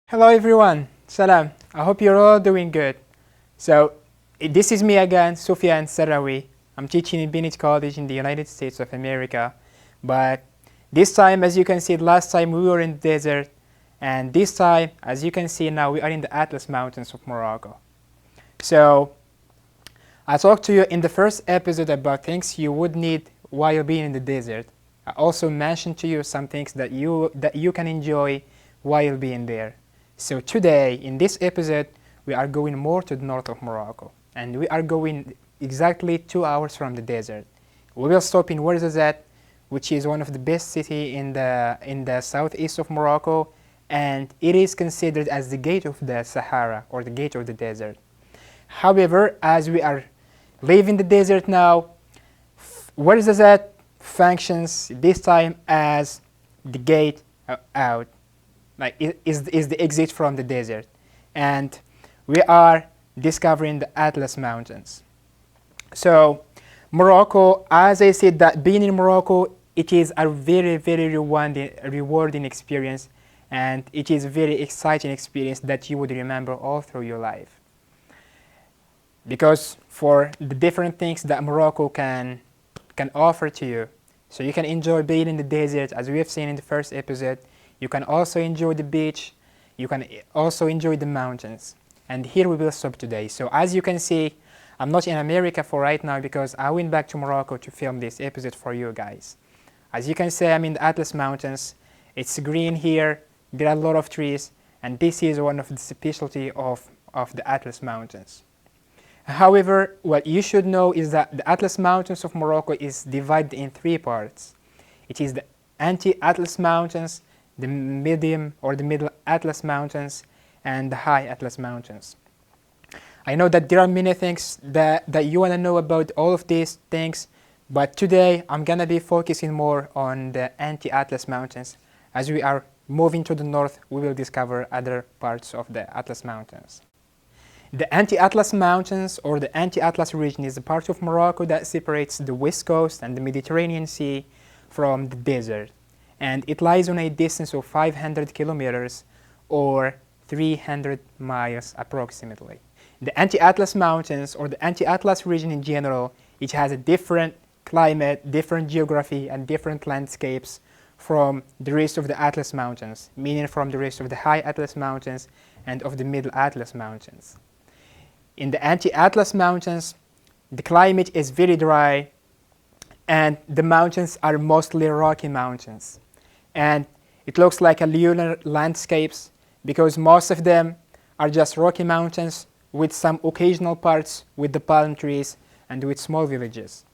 Hello everyone, salam. I hope you're all doing good. This is me again, Sofyan Essarraoui. I'm teaching in Bennett College in the United States of America. But this time, as you can see, last time we were in the desert, and this time, as you can see now, we are in the Atlas Mountains of Morocco. So I talked to you in the first episode about things you would need while being in the desert. I also mentioned to you some things that you can enjoy while being there. So today, in this episode, we are going more to the north of Morocco, and we are going exactly 2 hours from the desert. We will stop in Ouarzazate, which is one of the best city in the southeast of Morocco, and it is considered as the gate of the Sahara, or the gate of the desert. However, as we are leaving the desert now, Ouarzazate functions this time as the gate out. Like is the exit from the desert, and we are discovering the Atlas Mountains. So Morocco, as I said, that being in Morocco, it is a very rewarding experience, and it is a very exciting experience that you would remember all through your life, because for the different things that Morocco can offer to you. So you can enjoy being in the desert, as we have seen in the first episode. You can also enjoy the beach, you can also enjoy the mountains. And here we will stop today. So as you can see, I'm not in America for right now because I went back to Morocco to film this episode for you guys. As you can see, I'm in the Atlas Mountains. It's green here, there are a lot of trees, and this is one of the specialty of the Atlas Mountains. However, what you should know is that the Atlas Mountains of Morocco is divided in 3 parts. It is the Anti-Atlas Mountains, the medium or the middle Atlas Mountains, and the high Atlas Mountains. I know that there are many things that you want to know about all of these things, but today I'm gonna be focusing more on the Anti-Atlas Mountains. As we are moving to the north, we will discover other parts of the Atlas Mountains. The Anti-Atlas Mountains, or the Anti-Atlas region, is a part of Morocco that separates the west coast and the Mediterranean Sea from the desert, and it lies on a distance of 500 kilometers or 300 miles approximately. The Anti-Atlas Mountains, or the Anti-Atlas region in general, it has a different climate, different geography, and different landscapes from the rest of the Atlas Mountains, meaning from the rest of the high Atlas Mountains and of the middle Atlas Mountains. In the Anti-Atlas Mountains, the climate is very dry, and the mountains are mostly rocky mountains. And it looks like a lunar landscapes because most of them are just rocky mountains with some occasional parts with the palm trees and with small villages.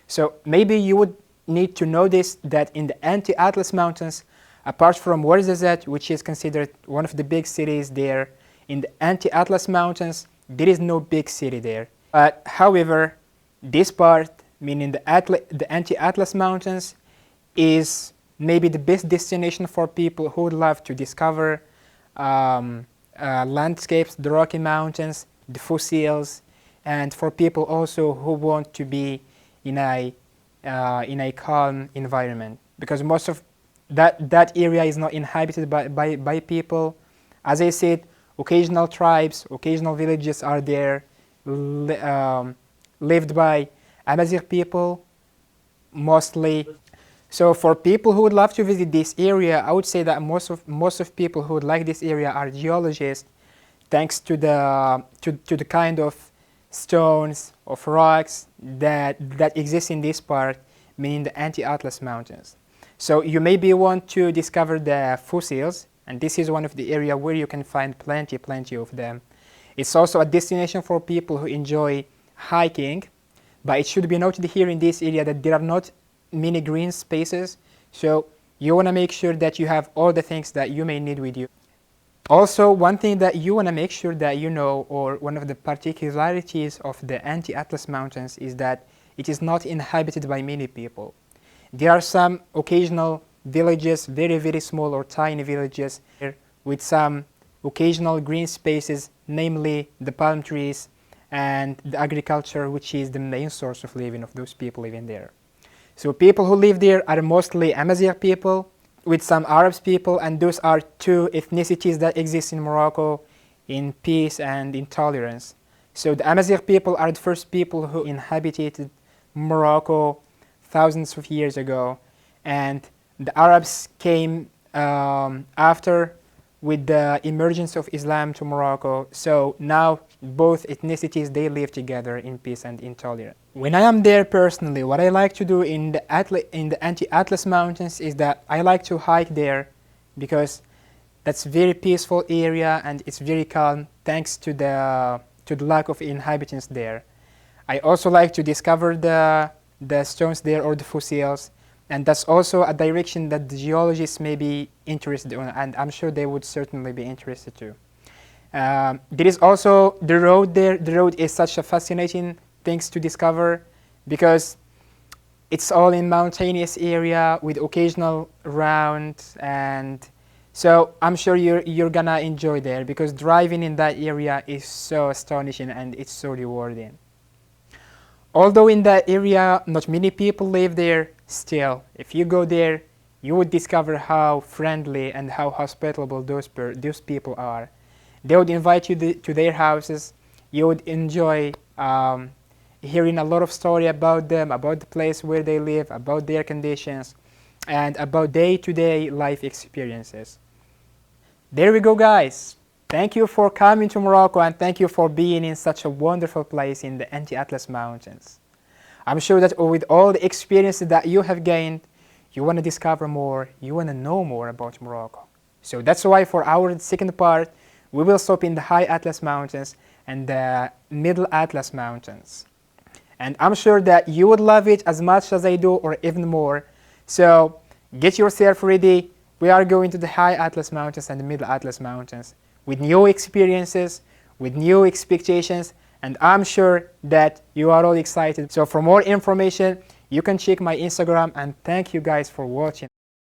So maybe you would need to notice that in the Anti-Atlas Mountains, apart from Ouarzazate, which is considered one of the big cities there, in the Anti-Atlas Mountains, there is no big city there. But however, this part, meaning the Anti-Atlas Mountains, is maybe the best destination for people who would love to discover landscapes, the Rocky Mountains, the fossils, and for people also who want to be in a calm environment, because most of that area is not inhabited by people. As I said, occasional tribes, occasional villages are there, lived by Amazigh people mostly. So for people who would love to visit this area, I would say that most of people who would like this area are geologists, thanks to the kind of stones, of rocks that exist in this part, meaning the Anti-Atlas Mountains. So you maybe want to discover the fossils, and this is one of the area where you can find plenty of them. It's also a destination for people who enjoy hiking, but it should be noted here in this area that there are not many green spaces, so you want to make sure that you have all the things that you may need with you. Also, one thing that you want to make sure that you know, or one of the particularities of the Anti-Atlas Mountains, is that it is not inhabited by many people. There are some occasional villages, very small or tiny villages, with some occasional green spaces, namely the palm trees and the agriculture, which is the main source of living of those people living there. So people who live there are mostly Amazigh people, with some Arabs people, and those are two ethnicities that exist in Morocco in peace and in tolerance. So the Amazigh people are the first people who inhabited Morocco thousands of years ago, and the Arabs came after with the emergence of Islam to Morocco. So now both ethnicities, they live together in peace and in tolerance. When I am there personally, what I like to do in the Anti-Atlas Mountains is that I like to hike there, because that's a very peaceful area and it's very calm thanks to the lack of inhabitants there. I also like to discover the stones there, or the fossils, and that's also a direction that the geologists may be interested in, and I'm sure they would certainly be interested too. There is also the road there. The road is such a fascinating thing to discover, because it's all in mountainous area with occasional rounds, and so I'm sure you're gonna enjoy there, because driving in that area is so astonishing and it's so rewarding. Although in that area not many people live there, still, if you go there, you would discover how friendly and how hospitable those people are. They would invite you to their houses. You would enjoy hearing a lot of story about them, about the place where they live, about their conditions, and about day-to-day life experiences. There we go, guys. Thank you for coming to Morocco, and thank you for being in such a wonderful place in the Anti-Atlas Mountains. I'm sure that with all the experiences that you have gained, you want to discover more, you want to know more about Morocco. So that's why for our second part, we will stop in the High Atlas Mountains and the Middle Atlas Mountains. And I'm sure that you would love it as much as I do, or even more. So get yourself ready. We are going to the High Atlas Mountains and the Middle Atlas Mountains with new experiences, with new expectations, and I'm sure that you are all excited. So for more information, you can check my Instagram, and thank you guys for watching.